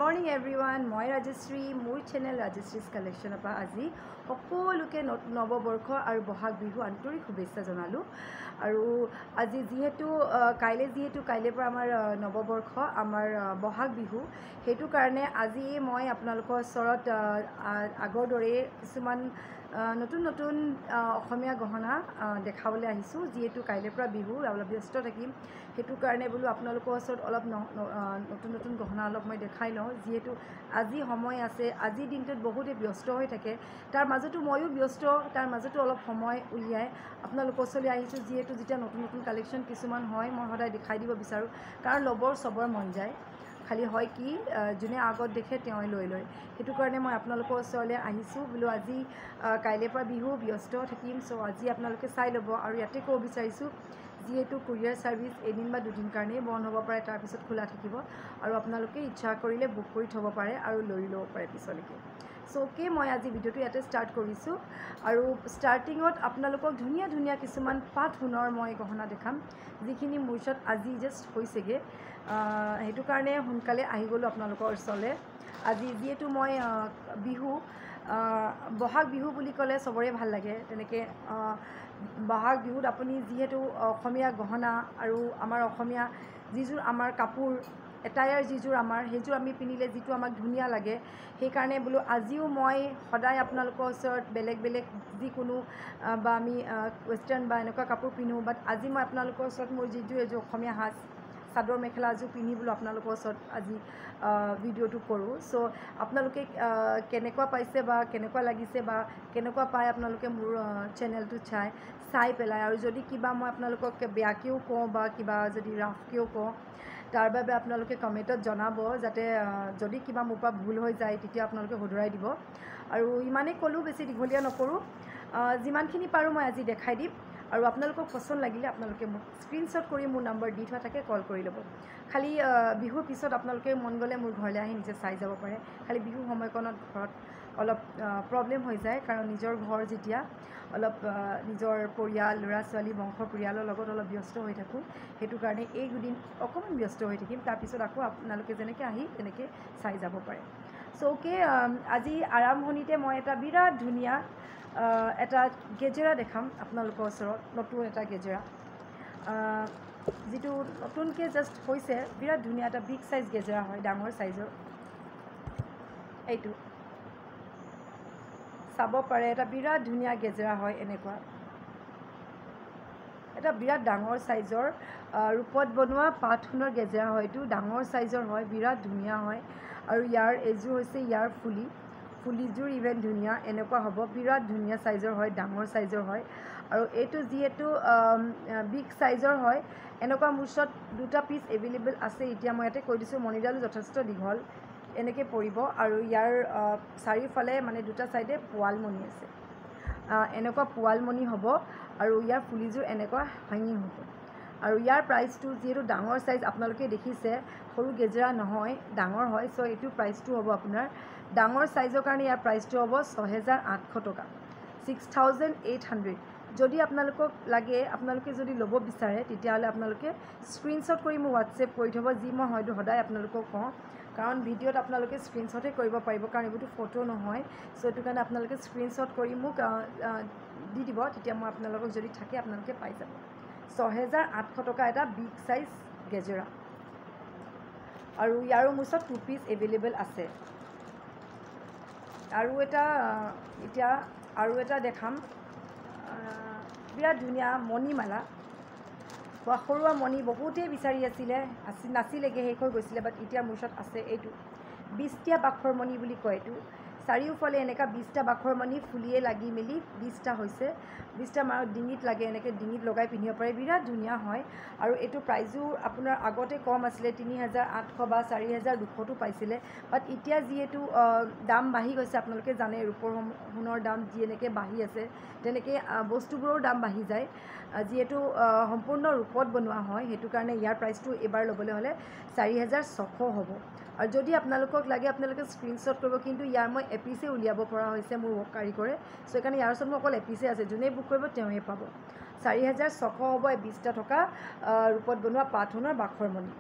morning everyone. মই ৰাজশ্ৰী মোৰ channel ৰাজশ্ৰীজ কালেকশ্যনৰ পৰা আজি সকলোকে নৱবৰ্ষ আৰু বহাগ বিহু আন্তৰিক শুভেচ্ছা জনালোঁ। আৰু আজি যিহেতু কাইলৈৰ পৰা আমাৰ নৱবৰ্ষ আমাৰ বহাগ বিহু, সেইটো কাৰণে আজি মই আপোনালোকৰ ওচৰত আগৰ দৰে কিছুমান নতুন নতুন অসমীয়া গহনা দেখাবলৈ আহিছোঁ। যিহেতু কাইলৈৰ পৰা বিহু অলপ ব্যস্ত থাকিম, সেইটো কাৰণে বোলো আপোনালোকৰ ওচৰত অলপ নতুন নতুন গহনা অলপ মই দেখাই লওঁ। যিহেতু আজি সময় আছে, আজিৰ দিনটোত বহুতে ব্যস্ত হৈ থাকে, তাৰ মাজতো ময়ো ব্যস্ত, তাৰ মাজতো অলপ সময় উলিয়াই আপোনালোকৰ ওচৰলৈ আহিছোঁ। যিহেতু যেতিয়া নতুন নতুন কালেকশ্যন কিছুমান হয় মই সদায় দেখাই দিব বিচাৰোঁ, কাৰণ চবৰ মন যায়। খালি হয় কি যোনে আগত দেখে তেওঁই লৈ লয়, সেইটো কাৰণে মই আপোনালোকৰ ওচৰলৈ আহিছোঁ। বোলো আজি কাইলৈৰ পৰা বিহু ব্যস্ত থাকিম, চ' আজি আপোনালোকে চাই ল'ব। আৰু ইয়াতে ক'ব বিচাৰিছোঁ, যিহেতু কুৰিয়াৰ ছাৰ্ভিচ এদিন বা দুদিন কাৰণেই বন্ধ হ'ব পাৰে, তাৰপিছত খোলা থাকিব আৰু আপোনালোকে ইচ্ছা কৰিলে বুক কৰি থ'ব পাৰে আৰু লৈ ল'ব পাৰে পিছলৈকে। চ' অ'কে, মই আজি ভিডিঅ'টো ইয়াতে ষ্টাৰ্ট কৰিছোঁ। আৰু ষ্টাৰ্টিঙত আপোনালোকক ধুনীয়া ধুনীয়া কিছুমান পাট সোণৰ মই গহনা দেখাম, যিখিনি মোৰ ওচৰত আজি জাষ্ট হৈছেগৈ। সেইটো কাৰণে সোনকালে আহি গ'লোঁ আপোনালোকৰ ওচৰলৈ। আজি যিহেতু মই বহাগ বিহু বুলি ক'লে চবৰে ভাল লাগে। তেনেকৈ বহাগ বিহুত আপুনি যিহেতু অসমীয়া গহনা আৰু আমাৰ অসমীয়া যিযোৰ আমাৰ কাপোৰ এটায়াৰ যিযোৰ সেইযোৰ আমি পিন্ধিলে যিটো আমাক ধুনীয়া লাগে, সেইকাৰণে বোলো আজিও মই সদায় আপোনালোকৰ ওচৰত বেলেগ বেলেগ যিকোনো বা আমি ৱেষ্টাৰ্ণ বা এনেকুৱা কাপোৰ পিন্ধোঁ, বাট আজি মই আপোনালোকৰ ওচৰত মোৰ এযোৰ অসমীয়া চাদৰ মেখেলা এযোৰ পিন্ধি বোলো আপোনালোকৰ ওচৰত আজি ভিডিঅ'টো কৰোঁ। চ' আপোনালোকে কেনেকুৱা পাইছে বা কেনেকুৱা লাগিছে বা কেনেকুৱা পায় আপোনালোকে মোৰ চেনেলটো চাই পেলাই, আৰু যদি কিবা মই আপোনালোকক বেয়াকৈও কওঁ বা কিবা যদি ৰাফকৈও কওঁ, তাৰ বাবে আপোনালোকে কমেণ্টত জনাব, যাতে যদি কিবা মোৰ পৰা ভুল হৈ যায় তেতিয়া আপোনালোকে শুধৰাই দিব। আৰু ইমানেই ক'লোঁ, বেছি দীঘলীয়া নকৰোঁ, যিমানখিনি পাৰোঁ মই আজি দেখাই দিম। আৰু আপোনালোকক পচন্দ লাগিলে আপোনালোকে মোক স্ক্ৰীনশ্বট কৰি মোৰ নম্বৰ দি থোৱা থাকে, কল কৰি ল'ব। খালি বিহুৰ পিছত আপোনালোকে মন গ'লে মোৰ ঘৰলৈ আহি নিজে চাই যাব পাৰে। খালি বিহুৰ সময়কণত ঘৰত অলপ প্ৰব্লেম হৈ যায়, কাৰণ নিজৰ ঘৰ যেতিয়া অলপ নিজৰ পৰিয়াল ল'ৰা ছোৱালী বংশ পৰিয়ালৰ লগত অলপ ব্যস্ত হৈ থাকোঁ, সেইটো কাৰণে এইকেইদিন অকণমান ব্যস্ত হৈ থাকিম। তাৰপিছত আকৌ আপোনালোকে যেনেকৈ আহি তেনেকৈ চাই যাব পাৰে। চ' অ'কে, আজি আৰম্ভণিতে মই এটা বিৰাট ধুনীয়া এটা গেজেৰা দেখাম আপোনালোকৰ ওচৰত, নতুন এটা গেজেৰা, যিটো নতুনকৈ জাষ্ট হৈছে। বিৰাট ধুনীয়া এটা বিগ চাইজ গেজেৰা হয়, ডাঙৰ চাইজৰ। এইটো চাব পাৰে, এটা বিৰাট ধুনীয়া গেজেৰা হয়। এনেকুৱা এটা বিৰাট ডাঙৰ চাইজৰ ৰূপত বনোৱা পাট সোণৰ গেজেৰা হয়। এইটো ডাঙৰ চাইজৰ হয়, বিৰাট ধুনীয়া হয়। আৰু এইযোৰ হৈছে ইয়াৰ ফুলিযোৰ ইভেন ধুনীয়া এনেকুৱা হ'ব, বিৰাট ধুনীয়া চাইজৰ হয়, ডাঙৰ চাইজৰ হয়। আৰু এইটো যিহেতু বিগ চাইজৰ হয়, এনেকুৱা মোৰ ওচৰত দুটা পিচ এভেইলেবল আছে। এতিয়া মই ইয়াতে কৈ দিছোঁ, মণিডালো যথেষ্ট দীঘল এনেকৈ পৰিব, আৰু ইয়াৰ চাৰিওফালে মানে দুটা চাইডে পোৱালমণি আছে, এনেকুৱা পোৱালমণি হ'ব। আৰু ইয়াৰ ফুলিযোৰ এনেকুৱা হাঙি হ'ব। আৰু ইয়াৰ প্ৰাইচটো যিহেতু ডাঙৰ চাইজ, আপোনালোকে দেখিছে সৰু গেজেৰা নহয়, ডাঙৰ হয়। চ' এইটো প্ৰাইচটো হ'ব আপোনাৰ ডাঙৰ চাইজৰ কাৰণে ইয়াৰ প্ৰাইচটো হ'ব 6,800 টকা, 6,800। যদি আপোনালোকক লাগে, আপোনালোকে যদি ল'ব বিচাৰে, তেতিয়াহ'লে আপোনালোকে স্ক্ৰীনশ্বট কৰি মোক হোৱাটছএপ কৰি থ'ব, যি মই হয়তো সদায় আপোনালোকক কওঁ, কাৰণ ভিডিঅ'ত আপোনালোকে স্ক্ৰীনশ্বটহে কৰিব পাৰিব, কাৰণ এইবোৰতো ফটো নহয়। চ' সেইটো কাৰণে আপোনালোকে স্ক্ৰীনশ্বট কৰি মোক দি দিব, তেতিয়া মই আপোনালোকক যদি থাকে আপোনালোকে পাই যাব। 6,800 টকা এটা বিগ চাইজ গেজেৰা। আৰু ইয়াৰো মোৰ ওচৰত 2 পিচ এভেইলেবল আছে। আৰু এটা দেখাম, বিৰাট ধুনীয়া মণিমালা, সৰুৱা মণি বহুতেই বিচাৰি নাছিলেগৈ, শেষ হৈ গৈছিলে, বাট এতিয়া মোৰ ওচৰত আছে। এইটো 20টা বাখৰ মণি বুলি কয়। এইটো চাৰিওফালে এনেকুৱা 20টা বাখৰ মণি ফুলিয়ে লাগি মেলি 20টা হৈছে। 20টা মাৰত ডিঙিত লাগে, এনেকৈ ডিঙিত লগাই পিন্ধিব পাৰে, বিৰাট ধুনীয়া হয়। আৰু এইটো প্ৰাইজো আপোনাৰ আগতে কম আছিলে, 3,800 বা 4,200টো পাইছিলে, বাট এতিয়া যিহেতু দাম বাঢ়ি গৈছে, আপোনালোকে জানে ৰূপৰ সোণৰ দাম যেনেকৈ বাঢ়ি আছে, তেনেকৈ বস্তুবোৰৰ দাম বাঢ়ি যায়। যিহেতু সম্পূৰ্ণ ৰূপত বনোৱা হয়, সেইটো কাৰণে ইয়াৰ প্ৰাইচটো এইবাৰ ল'বলৈ হ'লে 4,600 হ'ব। আৰু যদি আপোনালোকক লাগে আপোনালোকে স্ক্ৰীনশ্বট কৰিব, কিন্তু ইয়াৰ মই এপিচে উলিয়াব পৰা হৈছে মোৰ কাৰিকৰে। চ' সেইকাৰণে ইয়াৰ ওচৰত মোৰ অকল এপিচে আছে, যোনেই বুক কৰিব তেওঁহে পাব। 4,600 হ'ব 20টা থকা ৰূপত বনোৱা পাট সোণৰ বাখৰ মণি।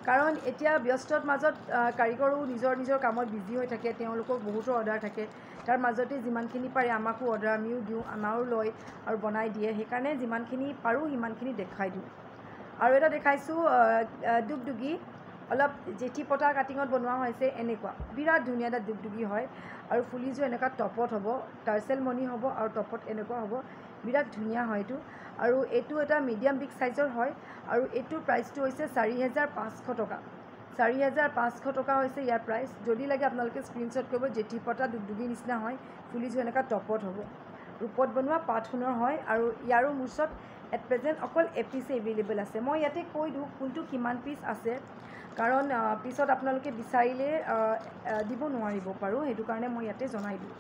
কাৰণ এতিয়া ব্যস্তৰ মাজত কাৰিকৰো নিজৰ কামত বিজি হৈ থাকে, তেওঁলোকৰ বহুতো অৰ্ডাৰ থাকে, তাৰ মাজতে যিমানখিনি পাৰে আমাকো অৰ্ডাৰ আমিও দিওঁ, আমাৰো লয় আৰু বনাই দিয়ে, সেইকাৰণে যিমানখিনি পাৰোঁ সিমানখিনি দেখাই দিওঁ। আৰু এটা দেখাইছোঁ দুগদুগী, অলপ জেঠী পতা কাটিঙত বনোৱা হৈছে, এনেকুৱা বিৰাট ধুনীয়া এটা দুগদুগী হয় আৰু ফুলিযোৰ এনেকুৱা টপত হ'ব, টাৰ্চেল মণি হ'ব আৰু টপত এনেকুৱা হ'ব, বিৰাট ধুনীয়া হয় এইটো। আৰু এইটো এটা মিডিয়াম বিগ চাইজৰ হয় আৰু এইটোৰ প্ৰাইচটো হৈছে 4,500 টকা। 4,500 টকা হৈছে ইয়াৰ প্ৰাইচ। যদি লাগে আপোনালোকে স্ক্ৰীনশ্বট কৰিব। জেঠী পতা দুগদুগীৰ নিচিনা হয়, ফুলিযোৰ এনেকুৱা টপত হ'ব, ৰূপত বনোৱা পাট সোণৰ হয় আৰু ইয়াৰো মোৰ ওচৰত এট প্ৰেজেণ্ট অকল এপিচ এভেইলেবল আছে। মই ইয়াতে কৈ দিওঁ কোনটো কিমান পিচ আছে, কাৰণ পিছত আপোনালোকে বিচাৰিলে দিব নোৱাৰিব পাৰোঁ, সেইটো কাৰণে মই ইয়াতে জনাই দিওঁ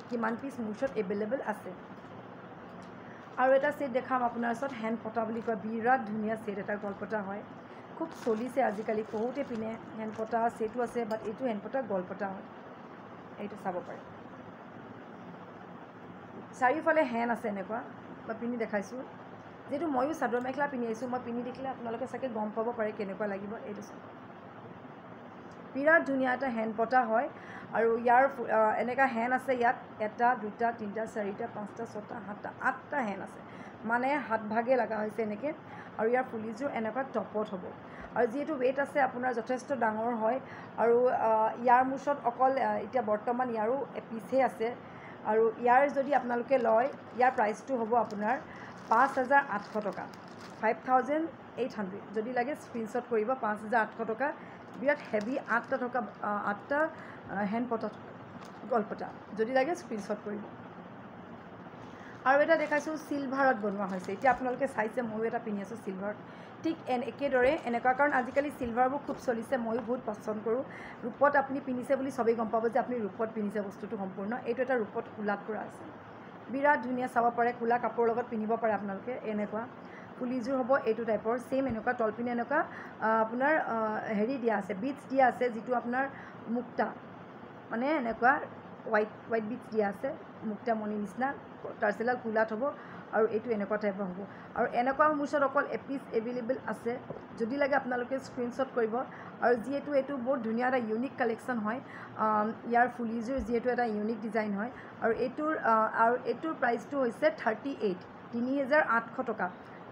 কিমান পিচ মোৰ ওচৰত এভেইলেবল আছে। আৰু এটা ছেট দেখাম আপোনাৰ ওচৰত, হেণ্ড পতা বুলি কয়, বিৰাট ধুনীয়া ছেট এটা, গলপতা হয়, খুব চলিছে আজিকালি, বহুতে পিনে। হেণ্ড পতা ছেটো আছে, বাট এইটো হেণ্ড পতা গলপতা হয়, এইটো চাব পাৰে। চাৰিওফালে হেণ্ড আছে এনেকুৱা, মই পিন্ধি দেখাইছোঁ। যিহেতু ময়ো চাদৰ মেখেলা পিন্ধি আহিছোঁ, মই পিন্ধি দেখিলে আপোনালোকে চাগে গম পাব পাৰে কেনেকুৱা লাগিব। এইটো চাওক, বিৰাট ধুনীয়া এটা হেণ্ড পতা হয় আৰু ইয়াৰ এনেকুৱা হেণ্ড আছে ইয়াত, 1 2 3 4 5 6 7 8টা হেণ্ড আছে, মানে 7 ভাগে লগা হৈছে এনেকৈ। আৰু ইয়াৰ ফুলিযোৰ এনেকুৱা টপত হ'ব আৰু যিহেতু ৱেইট আছে আপোনাৰ যথেষ্ট ডাঙৰ হয়। আৰু ইয়াৰ মোৰ ওচৰত অকল এতিয়া বৰ্তমান ইয়াৰো এপিচহে আছে আৰু ইয়াৰ যদি আপোনালোকে লয়, ইয়াৰ প্ৰাইচটো হ'ব আপোনাৰ 5,800 টকা, 5,800। যদি লাগে স্ক্ৰীনশ্বট কৰিব, 5,800 টকা, বিৰাট হেভি, 8টা হেণ্ড পতা গলপতা, যদি লাগে স্ক্ৰীনশ্বট কৰিব। আৰু এটা দেখাইছোঁ চিলভাৰত বনোৱা হৈছে, এতিয়া আপোনালোকে চাইছে, ময়ো এটা পিন্ধি আছোঁ চিলভাৰত, ঠিক একেদৰে এনেকুৱা, কাৰণ আজিকালি চিলভাৰবোৰ খুব চলিছে, ময়ো বহুত পচন্দ কৰোঁ। ৰূপত আপুনি পিন্ধিছে বুলি চবেই গম পাব যে আপুনি ৰূপত পিন্ধিছে বস্তুটো সম্পূৰ্ণ। এইটো এটা ৰূপত কোলাত কৰা আছে, বিৰাট ধুনীয়া, চাব পাৰে, কোলা কাপোৰৰ লগত পিন্ধিব পাৰে আপোনালোকে। এনেকুৱা ফুলিযোৰ হ'ব, এইটো টাইপৰ, ছেইম এনেকুৱা তলপিনে এনেকুৱা আপোনাৰ হেৰি দিয়া আছে, বিটছ দিয়া আছে, যিটো আপোনাৰ মুক্তা, মানে এনেকুৱা হোৱাইট বিটছ দিয়া আছে, মুক্তা মণি নিচিনা, টাৰ্চেলডাল কোলাত হ'ব আৰু এইটো এনেকুৱা টাইপৰ হ'ব। আৰু এনেকুৱা মোৰ ওচৰত অকল এপিচ এভেইলেবল আছে, যদি লাগে আপোনালোকে স্ক্ৰীনশ্বট কৰিব। আৰু যিহেতু এইটো বহুত ধুনীয়া এটা ইউনিক কালেকশ্যন হয়, ইয়াৰ ফুলিযোৰ যিহেতু এটা ইউনিক ডিজাইন হয়, আৰু এইটোৰ প্ৰাইচটো হৈছে 38, 3,800 টকা।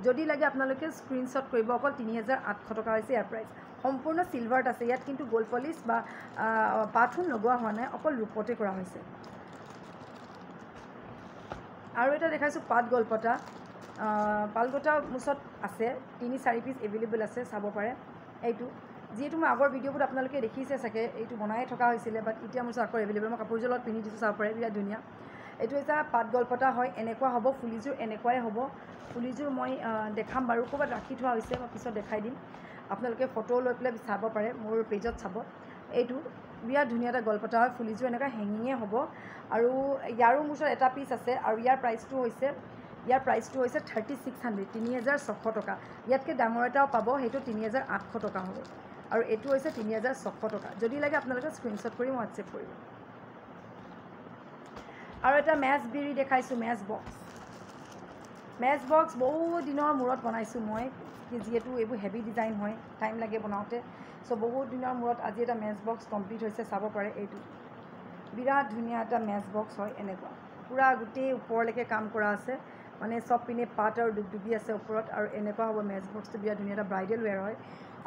যদি লাগে আপোনালোকে স্ক্ৰীনশ্বট কৰিব, অকল 3,800 টকা হৈছে ইয়াৰ প্ৰাইচ। সম্পূৰ্ণ চিলভাৰত আছে, ইয়াত কিন্তু গ'ল্ড পলিচ বা পাথৰ লগোৱা হোৱা নাই, অকল ৰূপতে কৰা হৈছে। আৰু এটা দেখাইছোঁ পাট গলপতা, পালগটা মোৰ ওচৰত আছে, 3-4 পিচ এভেইলেবল আছে, চাব পাৰে। এইটো যিহেতু মই আগৰ ভিডিঅ'বোৰ আপোনালোকে দেখিছে চাগে, এইটো বনাই থকা হৈছিলে, বাট এতিয়া মোৰ ওচৰত আকৌ এভেইলেবল, মই কাপোৰযোৰ লগত পিন্ধি দিছোঁ, চাব পাৰে, বিৰাট ধুনীয়া। এইটো এটা পাট গলপতা হয়, এনেকুৱা হ'ব, ফুলিযোৰ এনেকুৱাই হ'ব। ফুলিযোৰ মই দেখাম বাৰু, ক'ৰবাত ৰাখি থোৱা হৈছে, মই পিছত দেখাই দিম, আপোনালোকে ফটো লৈ পেলাই চাব পাৰে, মোৰ পেজত চাব। এইটো বিৰাট ধুনীয়া এটা গলপতা হয়, ফুলিযোৰ এনেকুৱা হেঙিঙে হ'ব। আৰু ইয়াৰো মোৰ ওচৰত এটা পিচ আছে, আৰু ইয়াৰ প্ৰাইচটো হৈছে 3,600, 3,600 টকা। ইয়াতকৈ ডাঙৰ এটাও পাব, সেইটো 3,800 টকা হ'ব। আৰু এইটো হৈছে 3,600 টকা। যদি লাগে আপোনালোকে স্ক্ৰীনশ্বট কৰি হোৱাটছএপ কৰিব। আৰু এটা মেচ বিৰি দেখাইছোঁ, মেচ বক্স বহুত দিনৰ মূৰত বনাইছোঁ মই, যিহেতু এইবোৰ হেভি ডিজাইন হয়, টাইম লাগে বনাওঁতে, চ' বহুত দিনৰ মূৰত আজি এটা মেচ বক্স কমপ্লিট হৈছে, চাব পাৰে। এইটো বিৰাট ধুনীয়া এটা মেচ বক্স হয়, এনেকুৱা পূৰা গোটেই ওপৰলৈকে কাম কৰা আছে, মানে চব পিনে পাট আৰু দুগদুগী আছে ওপৰত, আৰু এনেকুৱা হ'ব মেচ বক্সটো, বিৰাট ধুনীয়া এটা ব্ৰাইডেল ৱেৰ হয়।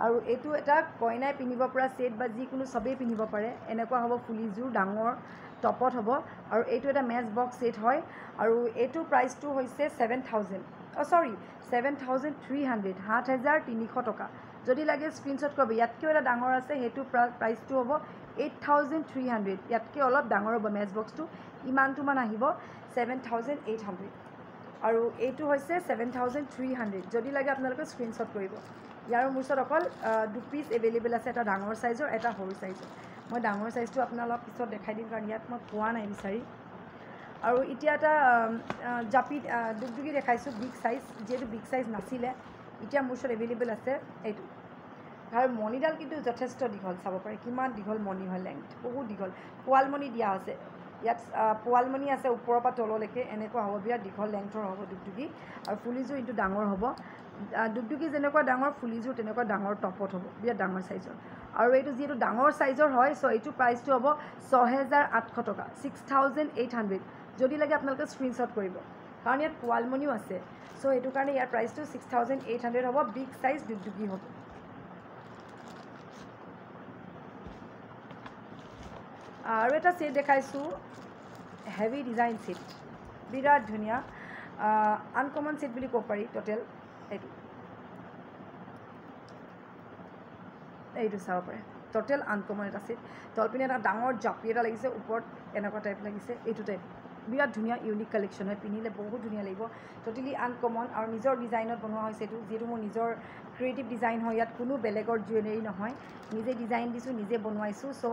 আৰু এইটো এটা কইনাই পিন্ধিব পৰা ছেট বা যিকোনো চবেই পিন্ধিব পাৰে, এনেকুৱা হ'ব, ফুলিযোৰ ডাঙৰ টপত হ'ব। আৰু এইটো এটা মেচ বক্স ছেট হয়, আৰু এইটোৰ প্ৰাইচটো হৈছে 7,300, 7,300 টকা। যদি লাগে স্ক্ৰীনশ্বট কৰিব। ইয়াতকৈও এটা ডাঙৰ আছে, সেইটো প্ৰাইচটো হ'ব 8,300, ইয়াতকৈ অলপ ডাঙৰ হ'ব মেচ বক্সটো, ইমানটোমান আহিব, 7,800। আৰু এইটো হৈছে 7,300, যদি লাগে আপোনালোকে স্ক্ৰীনশ্বট কৰিব। ইয়াৰো মোৰ ওচৰত অকল 2 পিচ এভেইলেবল আছে, এটা ডাঙৰ চাইজৰ, এটা সৰু চাইজৰ। মই ডাঙৰ চাইজটো আপোনালোকক পিছত দেখাই দিম, কাৰণ ইয়াত মই পোৱা নাই বিচাৰি। আৰু এতিয়া এটা জাপি দুগদুগী দেখাইছোঁ, বিগ চাইজ, যিহেতু বিগ চাইজ নাছিলে, এতিয়া মোৰ ওচৰত এভেইলেবল আছে এইটো। আৰু মণিডাল কিন্তু যথেষ্ট দীঘল, চাব পাৰে কিমান দীঘল মণি হয়, লেংথ বহুত দীঘল, পোৱালমণি দিয়া আছে ইয়াত, পোৱালমণি আছে ওপৰৰ পৰা তললৈকে, এনেকুৱা হ'ব, বিৰাট দীঘল লেংথৰ হ'ব দুগদুগী। আৰু ফুলিযোৰ কিন্তু ডাঙৰ হ'ব, ডুগডুগি যেনেকুৱা ডাঙৰ ফুলিযোৰ তেনেকুৱা ডাঙৰ টপত হ'ব বিৰাট ডাঙৰ চাইজৰ আৰু এইটো যিহেতু ডাঙৰ চাইজৰ হয় চ' এইটো প্ৰাইচটো হ'ব 6,800 টকা 6,800 যদি লাগে আপোনালোকে স্ক্ৰীনশ্বট কৰিব কাৰণ ইয়াত পোৱালমণিও আছে চ' সেইটো কাৰণে ইয়াৰ প্ৰাইচটো 6,800 হ'ব বিগ চাইজ ডুগডুগি হ'ব আৰু এটা ছেট দেখাইছোঁ হেভি ডিজাইন ছেট বিৰাট ধুনীয়া আনকমন ছেট বুলি ক'ব পাৰি টোটেল এইটো চাব পাৰে টোটেল আনকমন এটা ছেট তলপিনে এটা ডাঙৰ জাপি এটা লাগিছে ওপৰত এনেকুৱা টাইপ লাগিছে এইটো টাইপ বিৰাট ধুনীয়া ইউনিক কালেকশ্যন হয় পিন্ধিলে বহুত ধুনীয়া লাগিব টোটেলি আনকমন আৰু নিজৰ ডিজাইনত বনোৱা হৈছে এইটো যিহেতু মোৰ নিজৰ ক্ৰিয়েটিভ ডিজাইন হয় ইয়াত কোনো বেলেগৰ জুৱেলাৰী নহয় নিজে ডিজাইন দিছোঁ নিজে বনোৱাইছোঁ চ'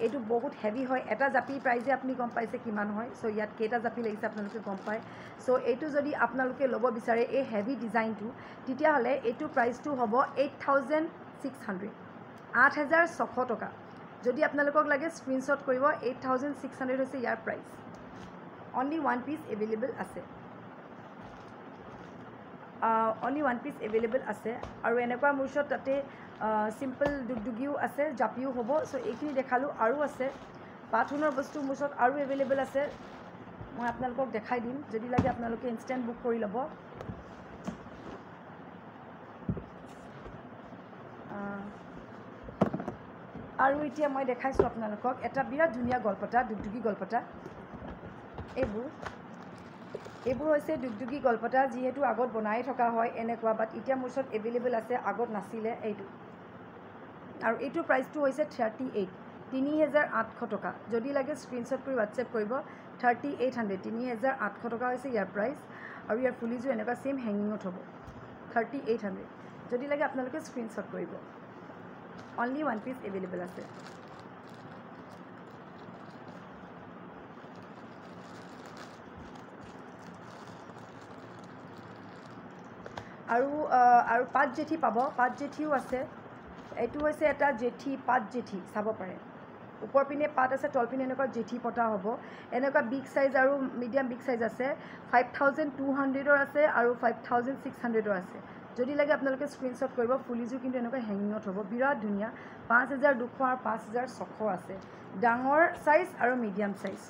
এইটো বহুত হেভি হয় এটা জাপিৰ প্ৰাইজে আপুনি গম পাইছে কিমান হয় চ' ইয়াত কেইটা জাপি লাগিছে আপোনালোকে গম পায় চ' এইটো যদি আপোনালোকে ল'ব বিচাৰে এই হেভি ডিজাইনটো তেতিয়াহ'লে এইটো প্ৰাইচটো হ'ব 8,600 8,600 টকা যদি আপোনালোকক লাগে স্ক্ৰীনশ্বট কৰিব 8,600 হৈছে ইয়াৰ price only one piece available আছে আৰু এনেকুৱা মোৰ ওচৰত তাতে চিম্পল ডুগডুগিও আছে জাপিও হ'ব চ' এইখিনি দেখালোঁ আৰু আছে পাথুনৰ বস্তু মোৰ ওচৰত আৰু এভেইলেবল আছে মই আপোনালোকক দেখাই দিম যদি লাগে আপোনালোকে ইনষ্টেণ্ট বুক কৰি ল'ব আৰু এতিয়া মই দেখাইছোঁ আপোনালোকক এটা বিৰাট ধুনীয়া গলপতা ডুগডুগি গলপতা এইবোৰ হৈছে ডুগডুগি গলপতা যিহেতু আগত বনাই থকা হয় এনেকুৱা বাট এতিয়া মোৰ ওচৰত এভেইলেবল আছে আগত নাছিলে এইটো আৰু এইটোৰ প্ৰাইচটো হৈছে 3,800 টকা যদি লাগে স্ক্ৰীনশ্বট কৰি হোৱাটছএপ কৰিব 3,800 3,800 টকা হৈছে ইয়াৰ প্ৰাইচ আৰু ইয়াৰ ফুলিযোৰ এনেকুৱা ছেইম হেঙিঙত হ'ব 3,800 যদি লাগে আপোনালোকে স্ক্ৰীনশ্বট কৰিব অনলি ওৱান পিচ এভেইলেবল আছে আৰু পাত জেঠি পাব পাত জেঠিও আছে এইটো হৈছে এটা জেঠি পাত জেঠি চাব পাৰে ওপৰ পিনে পাত আছে তল পিনে এনেকুৱা জেঠি পতা হ'ব এনেকুৱা বিগ চাইজ আৰু মিডিয়াম বিগ চাইজ আছে 5,200ৰ আছে আৰু 5,600ৰ আছে যদি লাগে আপোনালোকে স্ক্ৰীনশ্বট কৰিব ফুলিযোৰ কিন্তু এনেকুৱা হেঙিঙত হ'ব বিৰাট ধুনীয়া 5,200 আৰু 5,600 আছে ডাঙৰ চাইজ আৰু মিডিয়াম চাইজ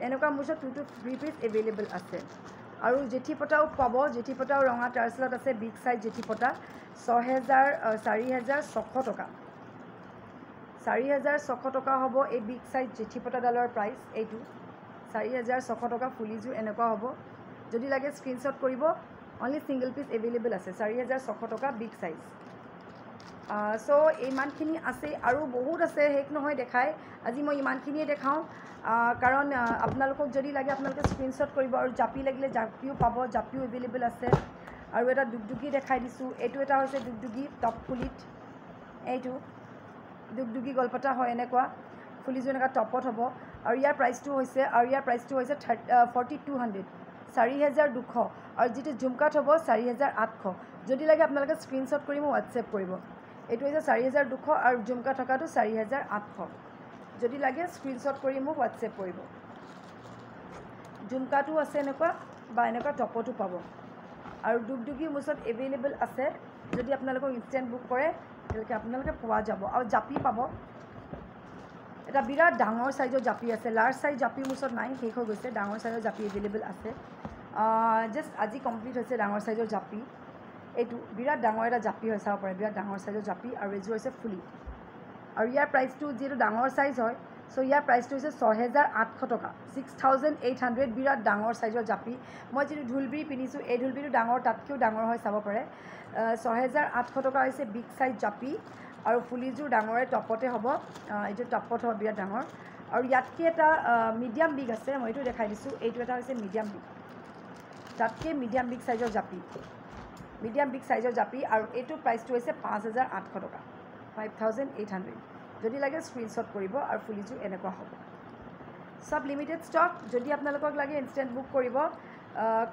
এনেকুৱা মোৰ ওচৰত 2 to 3 পিচ এভেইলেবল আছে আৰু জেঠি পতাও পাব জেঠি পতাও ৰঙা টাৰ্চেলত আছে বিগ চাইজ জেঠি পতা 4,600 টকা 4,600 টকা হ'ব এই বিগ চাইজ জেঠি পতাডালৰ প্ৰাইচ এইটো 4,600 টকা ফুলিযোৰ এনেকুৱা হ'ব যদি লাগে স্ক্ৰীনশ্বট কৰিব অনলি ছিংগল পিচ এভেইলেবল আছে 4,600 টকা বিগ চাইজ চ' ইমানখিনি আছে আৰু বহুত আছে শেষ নহয় দেখাই আজি মই ইমানখিনিয়ে দেখাওঁ কাৰণ আপোনালোকক যদি লাগে আপোনালোকে স্ক্ৰীনশ্বট কৰিব আৰু জাপি লাগিলে জাপিও পাব জাপিও এভেইলেবল আছে আৰু এটা ডুগডুগি দেখাই দিছোঁ এইটো এটা হৈছে ডুগডুগি টপ ফুলিত এইটো ডুগডুগি গলপতা হয় এনেকুৱা ফুলিযোৰ এনেকুৱা টপত হ'ব আৰু ইয়াৰ প্ৰাইচটো হৈছে 4,200 4,200 আৰু যিটো ঝুমকাত হ'ব 4,800 যদি লাগে আপোনালোকে স্ক্ৰীনশ্বট কৰি মোক হোৱাটছএপ কৰিব এইটো হৈছে 4,200 আৰু ঝুমকা থকাটো 4,800 যদি লাগে স্ক্ৰীনশ্বট কৰি মোক হোৱাটছএপ কৰিব ঝুমকাটো আছে এনেকুৱা বা এনেকুৱা টপতো পাব আৰু ডুগডুগি মোৰ ওচৰত এভেইলেবল আছে যদি আপোনালোকক ইনষ্টেণ্ট বুক কৰে তেতিয়ালৈকে আপোনালোকে পোৱা যাব আৰু জাপি পাব এটা বিৰাট ডাঙৰ চাইজৰ জাপি আছে লাৰ্জ চাইজ জাপি মোৰ ওচৰত নাই শেষ হৈ গৈছে ডাঙৰ চাইজৰ জাপি এভেইলেবল আছে জাষ্ট আজি কমপ্লিট হৈছে ডাঙৰ চাইজৰ জাপি এইটো বিৰাট ডাঙৰ এটা জাপি হয় চাব পাৰে বিৰাট ডাঙৰ চাইজৰ জাপি আৰু এইযোৰ হৈছে ফুলি আৰু ইয়াৰ প্ৰাইচটো যিহেতু ডাঙৰ চাইজ হয় চ' ইয়াৰ প্ৰাইচটো হৈছে 6,800 টকা 6,800 বিৰাট ডাঙৰ চাইজৰ জাপি মই যিটো ঢোলবিৰি পিন্ধিছোঁ এই ঢোলবিৰিটো ডাঙৰ তাতকৈও ডাঙৰ হয় চাব পাৰে 6,800 টকা হৈছে বিগ চাইজ জাপি আৰু ফুলিযোৰ ডাঙৰে টপতে হ'ব এইটো টপত হ'ব বিৰাট ডাঙৰ আৰু ইয়াতকৈ এটা মিডিয়াম বিগ আছে মই এইটো দেখাই দিছোঁ এইটো এটা হৈছে মিডিয়াম বিগ তাতকৈ মিডিয়াম বিগ চাইজৰ জাপি মিডিয়াম বিগ চাইজৰ জাপি আৰু এইটোৰ প্ৰাইচটো হৈছে 5,800 টকা 5,800 যদি লাগে স্ক্ৰীনশ্বট কৰিব আৰু ফুলিযোৰ এনেকুৱা হ'ব সব লিমিটেড ষ্টক যদি আপোনালোকক লাগে ইনষ্টেণ্ট বুক কৰিব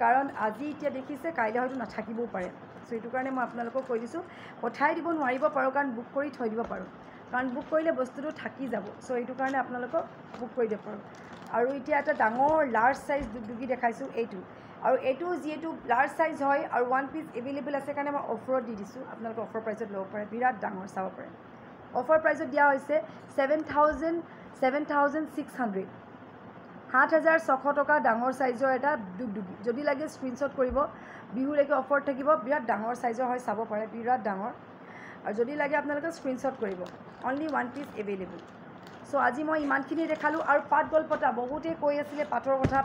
কাৰণ আজি এতিয়া দেখিছে কাইলৈ হয়তো নাথাকিবও পাৰে চ' এইটো কাৰণে মই আপোনালোকক কৈ দিছোঁ পঠাই দিব নোৱাৰিব পাৰোঁ কাৰণ বুক কৰি থৈ দিব পাৰোঁ কাৰণ বুক কৰিলে বস্তুটো থাকি যাব চ' এইটো কাৰণে আপোনালোকক বুক কৰি দিব পাৰোঁ আৰু এতিয়া এটা ডাঙৰ লাৰ্জ চাইজ ডুগডুগি দেখাইছোঁ এইটো আৰু এইটো যিহেতু লাৰ্জ চাইজ হয় আৰু 1 পিচ এভেইলেবল আছে কাৰণে মই অফাৰত দি দিছোঁ, আপোনালোকে অফাৰ প্ৰাইচত ল'ব পাৰে, বিৰাট ডাঙৰ চাব পাৰে। অফাৰ প্ৰাইচত দিয়া হৈছে 7,600, 7,600 টকা ডাঙৰ চাইজৰ এটা দুগদুগী। যদি লাগে স্ক্ৰীনশ্বট কৰিব, বিহুলৈকে অফাৰ থাকিব, বিৰাট ডাঙৰ চাইজৰ হয়, চাব পাৰে, বিৰাট ডাঙৰ। আৰু যদি লাগে আপোনালোকে স্ক্ৰীনশ্বট কৰিব, অনলি 1 পিচ এভেইলেবল। চ' আজি মই ইমানখিনি দেখালোঁ। আৰু পাট গলপতা বহুতেই কৈ আছিলে পাটৰ কথা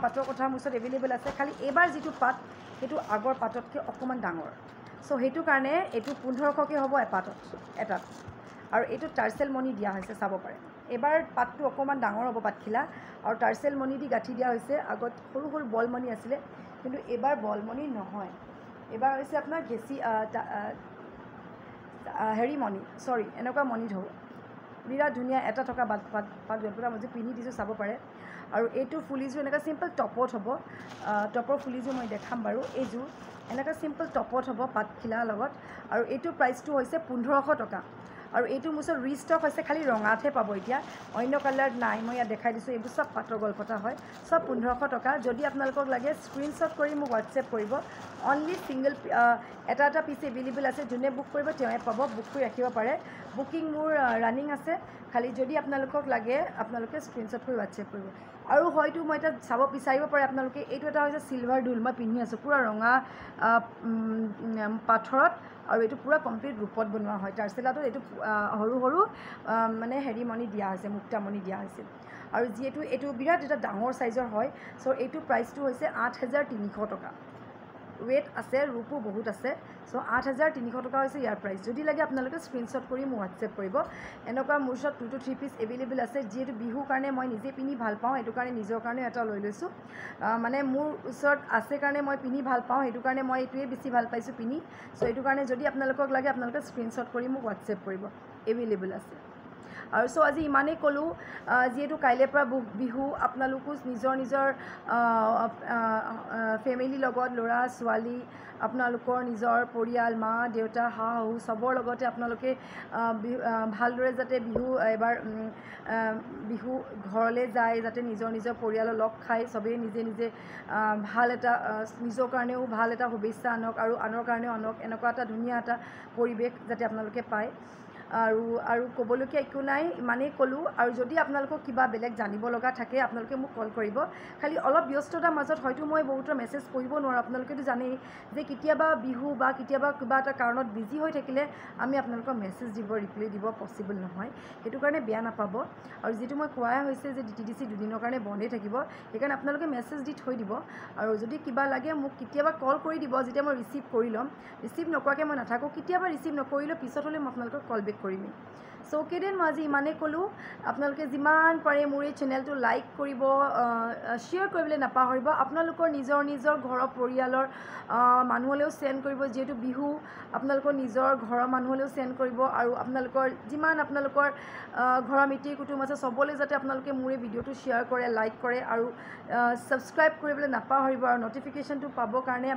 মোৰ ওচৰত এভেইলেবল আছে, খালি এইবাৰ যিটো পাট সেইটো আগৰ পাটতকৈ অকণমান ডাঙৰ। চ' সেইটো কাৰণে এইটো 1500কৈ হ'ব এটাত। আৰু এইটো টাৰ্চেল মণি দিয়া হৈছে, চাব পাৰে। এইবাৰ পাটটো অকণমান ডাঙৰ হ'ব পাতখিলা, আৰু টাৰ্চেল মণি দি গাঁঠি দিয়া হৈছে। আগত সৰু সৰু বল মণি আছিলে, কিন্তু এইবাৰ বল মণি নহয়, এইবাৰ হৈছে আপোনাৰ হেৰি মণি, এনেকুৱা মণিত হ'ব। বিৰাট ধুনীয়া এটা থকা পাট গলপতা মই যে পিন্ধি দিছোঁ, চাব পাৰে। আৰু এইটো ফুলিযোৰ এনেকুৱা চিম্পল টপত হ'ব, টপৰ ফুলিযোৰ মই দেখাম বাৰু। এইযোৰ এনেকুৱা চিম্পল টপত হ'ব পাতখিলাৰ লগত। আৰু এইটো প্ৰাইচটো হৈছে 1500 টকা। আৰু এইটো মোৰ ওচৰত ৰিষ্টক হৈছে, খালি ৰঙাতহে পাব এতিয়া, অন্য কালাৰ নাই। মই ইয়াত দেখাই দিছোঁ, এইবোৰ চব পাটৰ গলপতা হয়, চব 1500 টকা। যদি আপোনালোকক লাগে স্ক্ৰীনশ্বট কৰি মোক হোৱাটছএপ কৰিব। অনলি ছিংগল এটা পিচ এভেইলেবল আছে, যোনে বুক কৰিব তেওঁৱে পাব, বুক কৰি ৰাখিব পাৰে। বুকিং মোৰ ৰানিং আছে, খালি যদি আপোনালোকক লাগে আপোনালোকে স্ক্ৰীনশ্বট কৰি হোৱাটছএপ কৰিব। আৰু হয়তো মই এটা চাব বিচাৰিব পাৰে আপোনালোকে, এইটো এটা হৈছে চিলভাৰ দুল, মই পিন্ধি আছোঁ পূৰা ৰঙা পাথৰত, আৰু এইটো পূৰা কমপ্লিট ৰূপত বনোৱা হয়। টাৰ্চেলাটোত এইটো সৰু সৰু মানে হেৰি মণি দিয়া হৈছে, মুক্তামণি দিয়া হৈছে। আৰু যিহেতু এইটো বিৰাট এটা ডাঙৰ চাইজৰ হয়, চ' এইটো প্ৰাইচটো হৈছে 8,300 টকা। ৱেট আছে, ৰূপো বহুত আছে। চ' 8,300 টকা হৈছে ইয়াৰ প্ৰাইচ। যদি লাগে আপোনালোকে স্ক্ৰীনশ্বট কৰি মোক হোৱাটছএপ কৰিব। এনেকুৱা মোৰ ওচৰত 2 to 3 পিচ এভেইলেবল আছে। যিহেতু বিহুৰ কাৰণে মই নিজে পিন্ধি ভাল পাওঁ, সেইটো কাৰণে নিজৰ কাৰণেও এটা লৈ লৈছোঁ। মানে মোৰ ওচৰত আছে কাৰণে মই পিন্ধি ভাল পাওঁ, সেইটো কাৰণে মই এইটোৱে বেছি ভাল পাইছোঁ পিন্ধি। চ' এইটো কাৰণে যদি আপোনালোকক লাগে আপোনালোকে স্ক্ৰীনশ্বট কৰি মোক হোৱাটছএপ কৰিব, এভেইলেবল আছে। আৰু চ' আজি ইমানেই ক'লোঁ। যিহেতু কাইলৈৰ পৰা বিহু, আপোনালোকো নিজৰ ফেমিলিৰ লগত, ল'ৰা ছোৱালী, আপোনালোকৰ নিজৰ পৰিয়াল, মা দেউতা, শাহু চবৰ লগতে আপোনালোকে ভালদৰে যাতে এবাৰ বিহু ঘৰলৈ যায়, যাতে নিজৰ পৰিয়ালৰ লগ খাই চবেই নিজে ভাল এটা নিজৰ কাৰণেও ভাল এটা শুভেচ্ছা আনক, আৰু আনৰ কাৰণেও আনক, এনেকুৱা এটা ধুনীয়া এটা পৰিৱেশ যাতে আপোনালোকে পায়। আৰু ক'বলগীয়া একো নাই, ইমানেই ক'লোঁ। আৰু যদি আপোনালোকক কিবা বেলেগ জানিব লগা থাকে আপোনালোকে মোক কল কৰিব। খালি অলপ ব্যস্ততাৰ মাজত হয়তো মই বহুতৰ মেছেজ পঢ়িব নোৱাৰোঁ, আপোনালোকেতো জানেই যে কেতিয়াবা বিহু বা কেতিয়াবা কিবা এটা কাৰণত বিজি হৈ থাকিলে আমি আপোনালোকক মেছেজ ৰিপ্লাই দিব পচিবল নহয়, সেইটো কাৰণে বেয়া নাপাব। আৰু যিটো মই কোৱাই হৈছে যে DTDC 2 দিনৰ কাৰণে বন্ধেই থাকিব, সেইকাৰণে আপোনালোকে মেছেজ দি থৈ দিব। আৰু যদি কিবা লাগে মোক কেতিয়াবা কল কৰি দিব, যেতিয়া মই ৰিচিভ কৰি ল'ম। ৰিচিভ নকৰাকৈ মই নাথাকোঁ, কেতিয়াবা ৰিচিভ নকৰিলেও পিছত হ'লে মই আপোনালোকক কল বেক কৰিমেই। চ' অ'কে দেন, মই আজি ইমানেই ক'লোঁ। আপোনালোকে যিমান পাৰে মোৰ এই চেনেলটো লাইক কৰিব, শ্বেয়াৰ কৰিবলৈ নাপাহৰিব। আপোনালোকৰ নিজৰ ঘৰৰ পৰিয়ালৰ মানুহলৈও চেণ্ড কৰিব, যিহেতু বিহু আপোনালোকৰ নিজৰ ঘৰৰ মানুহলৈও চেণ্ড কৰিব। আৰু আপোনালোকৰ যিমান আপোনালোকৰ ঘৰৰ মিতিৰ কুটুম আছে চবলৈ যাতে আপোনালোকে মোৰ এই ভিডিঅ'টো শ্বেয়াৰ কৰে, লাইক কৰে, আৰু ছাবস্ক্ৰাইব কৰিবলৈ নাপাহৰিব। আৰু ন'টিফিকেশ্যনটো পাবৰ কাৰণে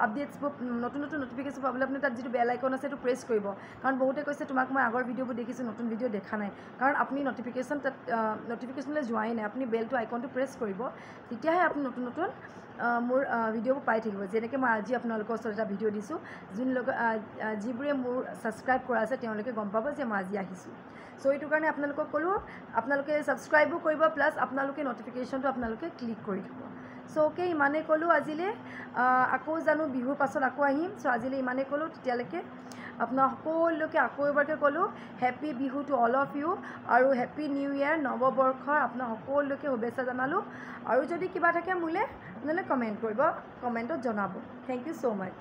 আপডেটছবোৰ, নতুন ন'টিফিকেশ্যন পাবলৈ আপুনি তাত যিটো বেল আইকন আছে সেইটো প্ৰেছ কৰিব। কাৰণ বহুতে কৈছে তোমাক মই আগৰ ভিডিঅ'বোৰ দেখিছোঁ, নতুন ভিডিঅ' দেখা নাই। কাৰণ আপুনি ন'টিফিকেশ্যনলৈ যোৱাই নাই, আপুনি বেলটো আইকনটো প্ৰেছ কৰিব, তেতিয়াহে আপুনি নতুন মোৰ ভিডিঅ'বোৰ পাই থাকিব। যেনেকৈ মই আজি আপোনালোকৰ ওচৰত এটা ভিডিঅ' দিছোঁ, যিবোৰে মোৰ ছাবস্ক্ৰাইব কৰা আছে তেওঁলোকে গম পাব যে মই আজি আহিছোঁ। চ' এইটো কাৰণে আপোনালোকক ক'লোঁ, আপোনালোকে ছাবস্ক্ৰাইবো কৰিব, প্লাছ আপোনালোকে ন'টিফিকেশ্যনটো আপোনালোকে ক্লিক কৰি থ'ব। চ' অ'কে, ইমানেই ক'লোঁ আজিলৈ। আকৌ জানো বিহুৰ পাছত আকৌ আহিম। চ' আজিলৈ ইমানেই ক'লোঁ, তেতিয়ালৈকে আপোনাৰ সকলোকে আকৌ এবাৰকৈ ক'লোঁ happy Bihu to all of you, আৰু হেপ্পী নিউ ইয়েৰ, নৱবৰ্ষৰ আপোনাৰ সকলোকে শুভেচ্ছা জনালোঁ। আৰু যদি কিবা থাকে মোলৈ আপোনালোকে কমেণ্ট কৰিব, কমেণ্টত জনাব। Thank you so' much.